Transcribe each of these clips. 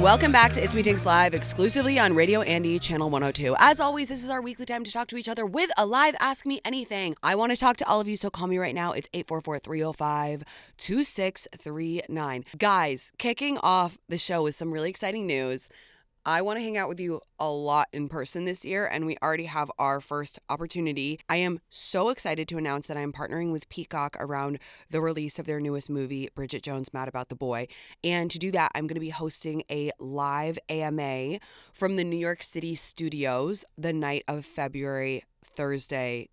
Welcome back to It's Me Tinx Live, exclusively on Radio Andy, Channel 102. As always, this is our weekly time to talk to each other with a live Ask Me Anything. I want to talk to all of you, so call me right now. It's 844-305-2639. Guys, kicking off the show with some really exciting news. I want to hang out with you a lot in person this year, and we already have our first opportunity. I am so excited to announce that I'm partnering with Peacock around the release of their newest movie, Bridget Jones' Mad About the Boy. And to do that, I'm going to be hosting a live AMA from the New York City studios the night of February 6th,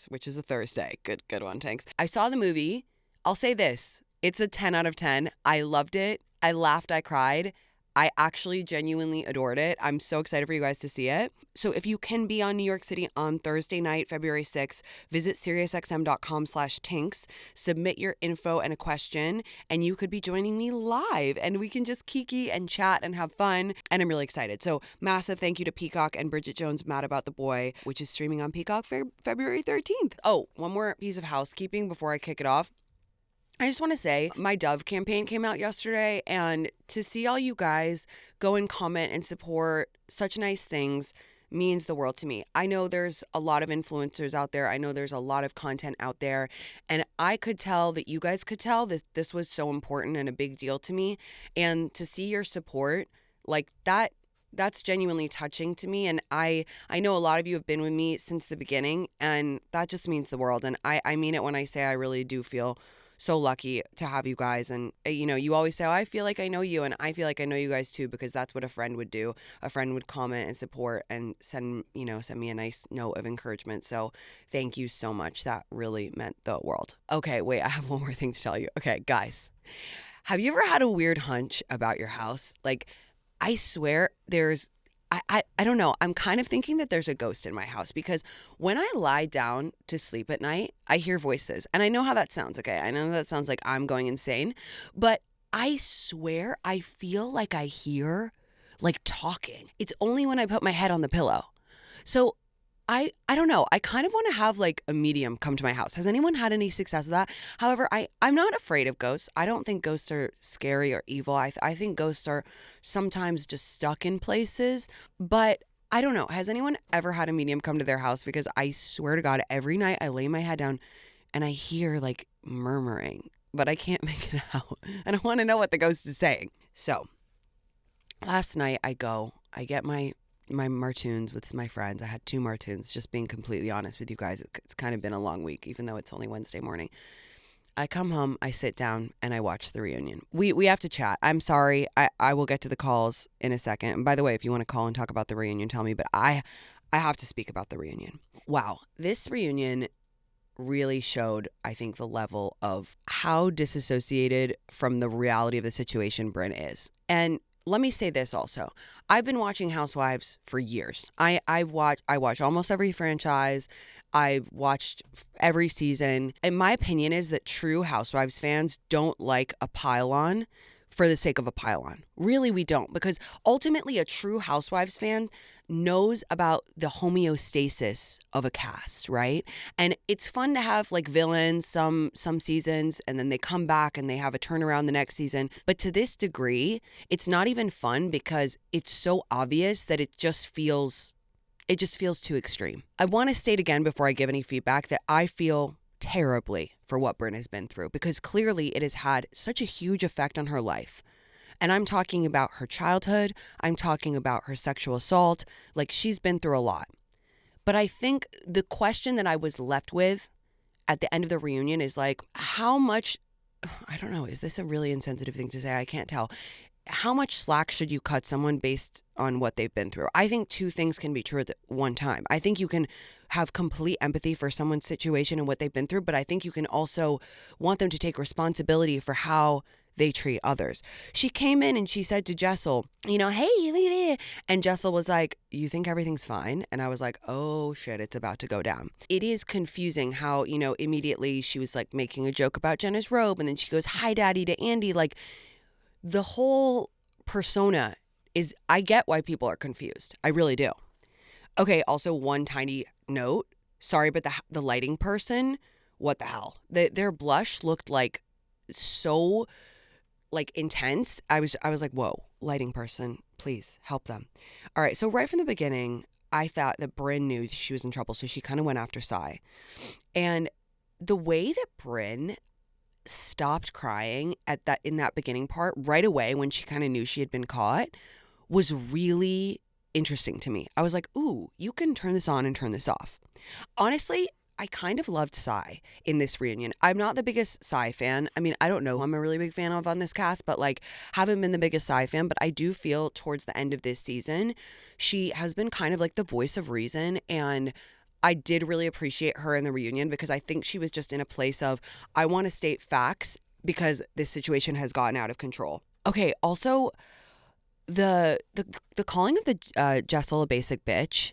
which is a Thursday. Good one, thanks. I saw the movie. I'll say this. It's a 10 out of 10. I loved it. I laughed. I cried. I actually genuinely adored it. I'm so excited for you guys to see it. So if you can be on New York City on Thursday night, February 6th, visit SiriusXM.com/Tinx, submit your info and a question, and you could be joining me live, and we can just kiki and chat and have fun, and I'm really excited. So massive thank you to Peacock and Bridget Jones' Mad About the Boy, which is streaming on Peacock February 13th. Oh, one more piece of housekeeping before I kick it off. I just want to say my Dove campaign came out yesterday, and to see all you guys go and comment and support such nice things means the world to me. I know there's a lot of influencers out there. I know there's a lot of content out there, and I could tell that you guys could tell that this was so important and a big deal to me. And to see your support like that, that's genuinely touching to me. And I know a lot of you have been with me since the beginning, and that just means the world. And I mean it when I say I really do feel so lucky to have you guys. And you always say, oh, I feel like I know you, and I feel like I know you guys too, because that's what a friend would do. A friend would comment and support and send me a nice note of encouragement. So thank you so much. That really meant the world. Okay, wait, I have one more thing to tell you. Okay, guys, have you ever had a weird hunch about your house? Like, I swear I don't know. I'm kind of thinking that there's a ghost in my house, because when I lie down to sleep at night, I hear voices. And I know how that sounds, okay? I know that sounds like I'm going insane. But I swear I feel like I hear, like, talking. It's only when I put my head on the pillow. So I don't know. I kind of want to have like a medium come to my house. Has anyone had any success with that? However, I'm not afraid of ghosts. I don't think ghosts are scary or evil. I think ghosts are sometimes just stuck in places. But I don't know. Has anyone ever had a medium come to their house? Because I swear to God, every night I lay my head down and I hear like murmuring, but I can't make it out. And I want to know what the ghost is saying. So last night I get my Martoons with my friends. I had 2 Martoons, just being completely honest with you guys. It's kind of been a long week, even though it's only Wednesday morning. I come home, I sit down, and I watch the reunion. We have to chat. I'm sorry. I will get to the calls in a second. And by the way, if you want to call and talk about the reunion, tell me. But I have to speak about the reunion. Wow. This reunion really showed, I think, the level of how disassociated from the reality of the situation Bryn is. And let me say this also. I've been watching Housewives for years. I watch almost every franchise. I've watched every season. And my opinion is that true Housewives fans don't like a pile-on for the sake of a pile-on. Really, we don't. Because ultimately, a true Housewives fan knows about the homeostasis of a cast, right? And it's fun to have like villains some seasons, and then they come back and they have a turnaround the next season. But to this degree, it's not even fun, because it's so obvious that it just feels too extreme. I want to state again before I give any feedback that I feel terribly for what Bryn has been through, because clearly it has had such a huge effect on her life. And I'm talking about her childhood. I'm talking about her sexual assault. Like, she's been through a lot. But I think the question that I was left with at the end of the reunion is like, how much, I don't know, is this a really insensitive thing to say? I can't tell. How much slack should you cut someone based on what they've been through? I think 2 things can be true at one time. I think you can have complete empathy for someone's situation and what they've been through, but I think you can also want them to take responsibility for how they treat others. She came in and she said to Jessel, hey, and Jessel was like, you think everything's fine? And I was like, oh shit, it's about to go down. It is confusing how, immediately she was like making a joke about Jenna's robe, and then she goes, hi daddy, to Andy. Like, the whole persona is, I get why people are confused. I really do. Okay, also one tiny note. Sorry, but the lighting person, what the hell? Their blush looked like so like intense, I was like, whoa, lighting person, please help them. All right, so right from the beginning, I thought that Brynn knew she was in trouble, so she kind of went after Sai. And the way that Brynn stopped crying in that beginning part right away when she kind of knew she had been caught was really interesting to me. I was like, ooh, you can turn this on and turn this off. Honestly, I kind of loved Sai in this reunion. I'm not the biggest Sai fan. I mean, I don't know who I'm a really big fan of on this cast, but like haven't been the biggest Sai fan, but I do feel towards the end of this season, she has been kind of like the voice of reason, and I did really appreciate her in the reunion because I think she was just in a place of, I want to state facts because this situation has gotten out of control. Okay, also the calling of the Jessel a basic bitch,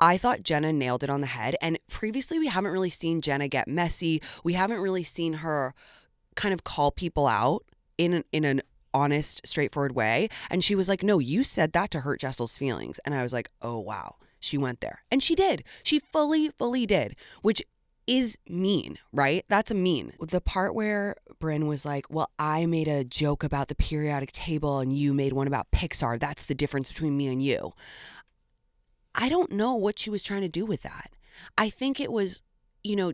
I thought Jenna nailed it on the head. And previously we haven't really seen Jenna get messy. We haven't really seen her kind of call people out in an honest, straightforward way. And she was like, no, you said that to hurt Jessel's feelings. And I was like, oh, wow. She went there. And she did. She fully did, which is mean, right? That's a mean. The part where Brynn was like, well, I made a joke about the periodic table and you made one about Pixar. That's the difference between me and you. I don't know what she was trying to do with that. I think it was,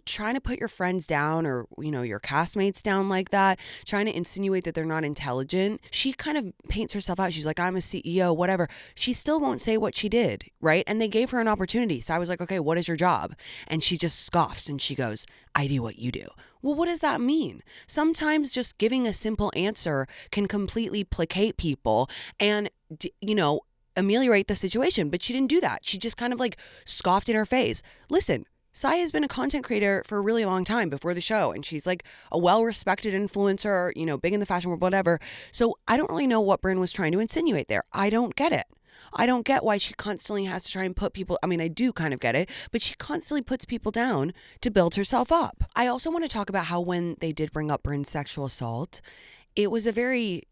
trying to put your friends down or, your castmates down like that, trying to insinuate that they're not intelligent. She kind of paints herself out. She's like, I'm a CEO, whatever. She still won't say what she did, right? And they gave her an opportunity. So I was like, okay, what is your job? And she just scoffs and she goes, I do what you do. Well, what does that mean? Sometimes just giving a simple answer can completely placate people and, ameliorate the situation. But she didn't do that. She just kind of like scoffed in her face. Listen, Sai has been a content creator for a really long time before the show, and she's like a well-respected influencer, big in the fashion world, whatever. So I don't really know what Brynn was trying to insinuate there. I don't get it. I don't get why she constantly has to try and put people, I mean, I do kind of get it, but she constantly puts people down to build herself up. I also want to talk about how when they did bring up Brynn's sexual assault, it was a very,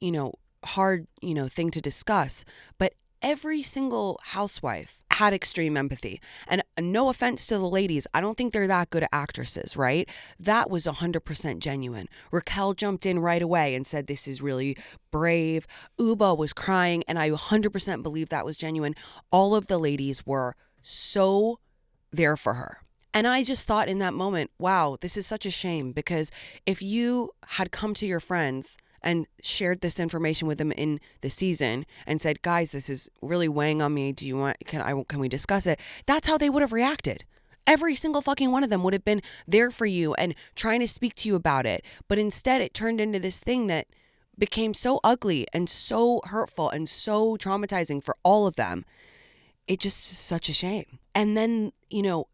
hard, thing to discuss, but every single housewife had extreme empathy. And no offense to the ladies, I don't think they're that good at actresses, right? That was 100% genuine. Raquel jumped in right away and said, this is really brave. Uba was crying, and I 100% believe that was genuine. All of the ladies were so there for her. And I just thought in that moment, wow, this is such a shame, because if you had come to your friends and shared this information with them in the season and said, guys, this is really weighing on me. Can we discuss it? That's how they would have reacted. Every single fucking one of them would have been there for you and trying to speak to you about it. But instead it turned into this thing that became so ugly and so hurtful and so traumatizing for all of them. It just is such a shame. And then,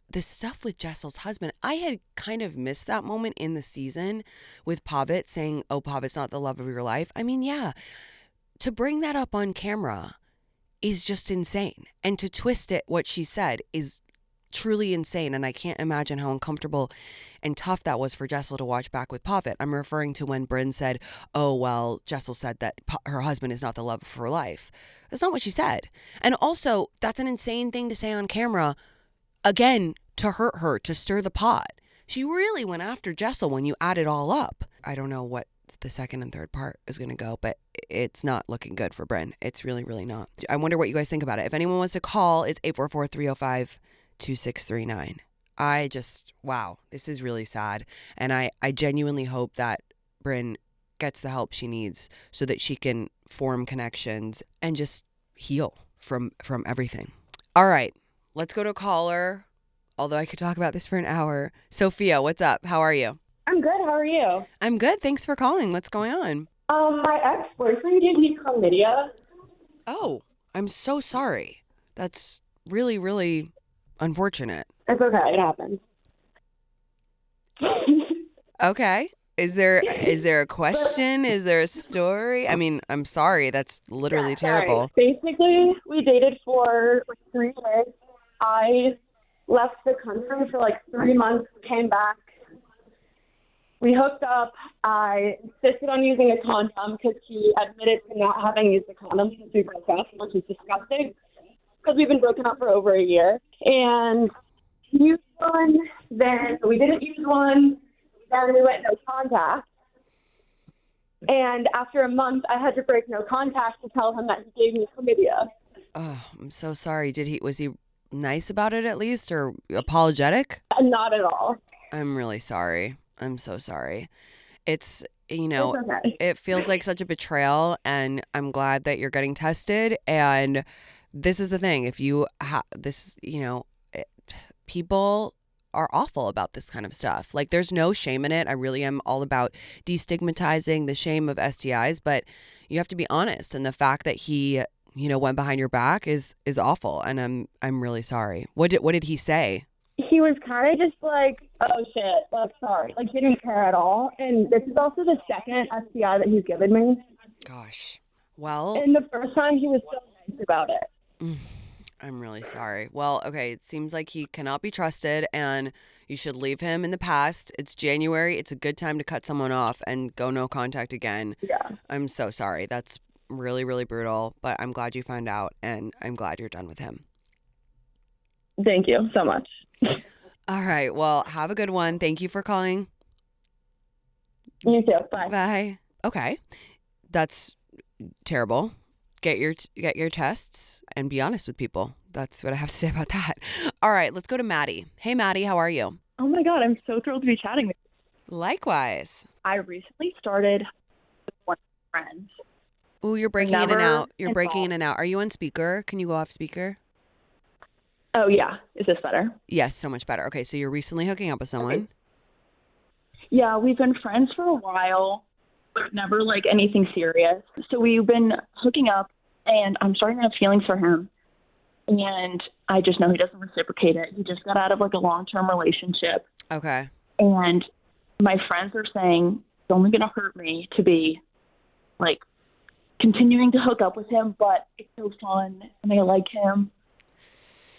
the stuff with Jessel's husband, I had kind of missed that moment in the season with Pavit saying, oh, Pavit's not the love of your life. I mean, yeah, to bring that up on camera is just insane. And to twist it, what she said, is truly insane. And I can't imagine how uncomfortable and tough that was for Jessel to watch back with Pavit. I'm referring to when Brynn said, oh, well, Jessel said that her husband is not the love of her life. That's not what she said. And also, that's an insane thing to say on camera, again, to hurt her, to stir the pot. She really went after Jessel when you add it all up. I don't know what the second and third part is going to go, but it's not looking good for Brynn. It's really, really not. I wonder what you guys think about it. If anyone wants to call, it's 844-305-2639. Wow, this is really sad. And I genuinely hope that Brynn gets the help she needs so that she can form connections and just heal from everything. All right, let's go to a caller. Although I could talk about this for an hour. Sophia, what's up? How are you? I'm good. How are you? I'm good. Thanks for calling. What's going on? My ex-boyfriend gave me chlamydia. Oh, I'm so sorry. That's really, really unfortunate. It's okay. It happens. Okay. Is there a question? Is there a story? I mean, I'm sorry. That's literally terrible. Basically, we dated for 3 years. I left the country for 3 months, came back. We hooked up. I insisted on using a condom because he admitted to not having used a condom since we broke up, which is disgusting because we've been broken up for over a year. And he used one, then we didn't use one, then we went no contact. And after a month, I had to break no contact to tell him that he gave me chlamydia. Oh, I'm so sorry. Was he nice about it at least, or apologetic? Not at all. I'm really sorry. I'm so sorry. It's, It's okay. it feels like such a betrayal, and I'm glad that you're getting tested. And this is the thing. If you people are awful about this kind of stuff. Like, there's no shame in it. I really am all about destigmatizing the shame of STIs, but you have to be honest. And the fact that he, went behind your back is awful. And I'm really sorry. What did he say? He was kind of just like, oh shit, like, sorry. Like, he didn't care at all. And this is also the second STI that he's given me. Gosh. Well. And the first time he was so nice about it. I'm really sorry. Well, okay, it seems like he cannot be trusted, and you should leave him in the past. It's January. It's a good time to cut someone off and go no contact again. Yeah. I'm so sorry. That's really, really brutal, but I'm glad you found out, and I'm glad you're done with him. Thank you so much. All right. Well, have a good one. Thank you for calling. You too. Bye. Bye. Okay. That's terrible. Get your tests and be honest with people. That's what I have to say about that. All right, let's go to Maddie. Hey, Maddie, how are you? Oh my God, I'm so thrilled to be chatting with you. Likewise. I recently started with one of my friends. Ooh, you're breaking in and out. You're breaking in and out. Are you on speaker? Can you go off speaker? Oh yeah, is this better? Yes, so much better. Okay, so you're recently hooking up with someone. Okay. Yeah, we've been friends for a while, but never like anything serious. So we've been hooking up, and I'm starting to have feelings for him. And I just know he doesn't reciprocate it. He just got out of like a long-term relationship. Okay. And my friends are saying it's only going to hurt me to be like continuing to hook up with him, but it's so fun and I like him.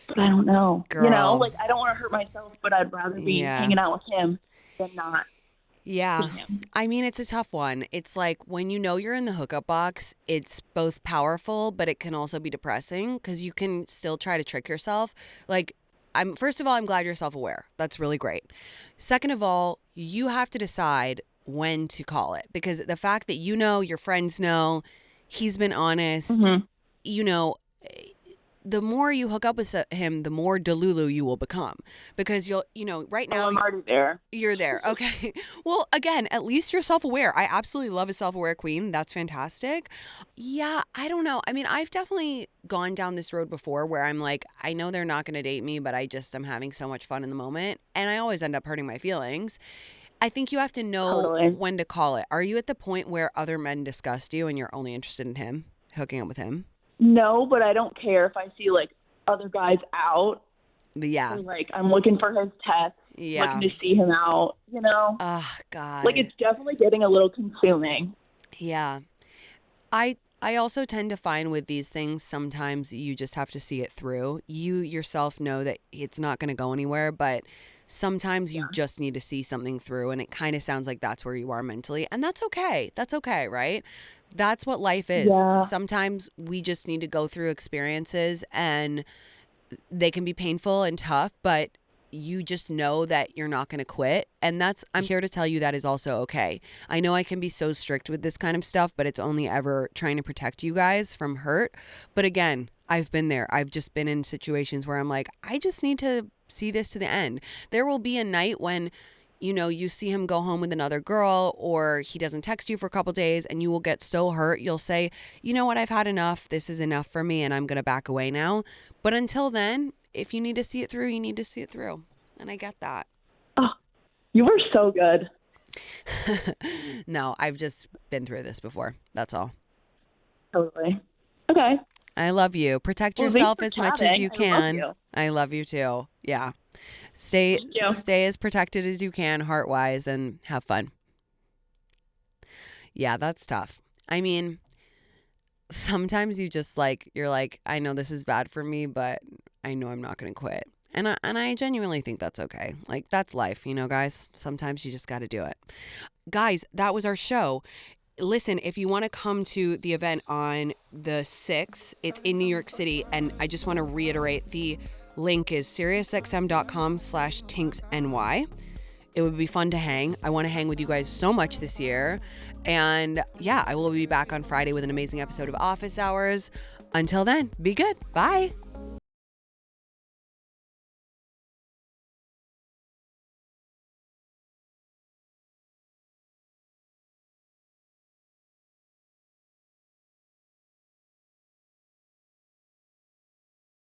But I don't know. Girl. Like I don't want to hurt myself, but I'd rather be hanging out with him than not. Yeah. I mean, it's a tough one. It's like when you're in the hookup box, it's both powerful, but it can also be depressing because you can still try to trick yourself. Like, first of all, I'm glad you're self-aware. That's really great. Second of all, you have to decide when to call it, because the fact that your friends know, he's been honest, the more you hook up with him, the more delulu you will become, because right now I'm already there. You're there. Okay. Well, again, at least you're self-aware. I absolutely love a self-aware queen. That's fantastic. Yeah. I don't know. I mean, I've definitely gone down this road before where I'm like, I know they're not going to date me, but I'm having so much fun in the moment. And I always end up hurting my feelings. I think you have to know when to call it. Are you at the point where other men disgust you and you're only interested in him, hooking up with him? No, but I don't care if I see like other guys out. Yeah. So, like I'm looking for his text, looking to see him out, Oh, God. Like it's definitely getting a little consuming. Yeah. I also tend to find with these things, sometimes you just have to see it through. You yourself know that it's not going to go anywhere, but sometimes you just need to see something through, and it kind of sounds like that's where you are mentally, and that's okay. That's okay, right? That's what life is. Yeah. Sometimes we just need to go through experiences, and they can be painful and tough, but you just know that you're not going to quit. And I'm here to tell you that is also okay. I know I can be so strict with this kind of stuff, but it's only ever trying to protect you guys from hurt. But again, I've been there. I've just been in situations where I'm like, I just need to see this to the end. There will be a night when, you see him go home with another girl, or he doesn't text you for a couple days, and you will get so hurt. You'll say, you know what, I've had enough. This is enough for me, and I'm going to back away now. But until then, if you need to see it through, you need to see it through. And I get that. Oh, you were so good. No, I've just been through this before. That's all. Totally. Okay. I love you. Protect yourself as much as you can. I love you too. Yeah. Stay as protected as you can, heart-wise, and have fun. Yeah, that's tough. I mean, sometimes you're like, I know this is bad for me, but I know I'm not going to quit. And I genuinely think that's okay. Like, that's life, guys. Sometimes you just got to do it. Guys, that was our show. Listen, if you want to come to the event on the 6th, it's in New York City. And I just want to reiterate, the link is SiriusXM.com/TinxNY. It would be fun to hang. I want to hang with you guys so much this year. And yeah, I will be back on Friday with an amazing episode of Office Hours. Until then, be good. Bye.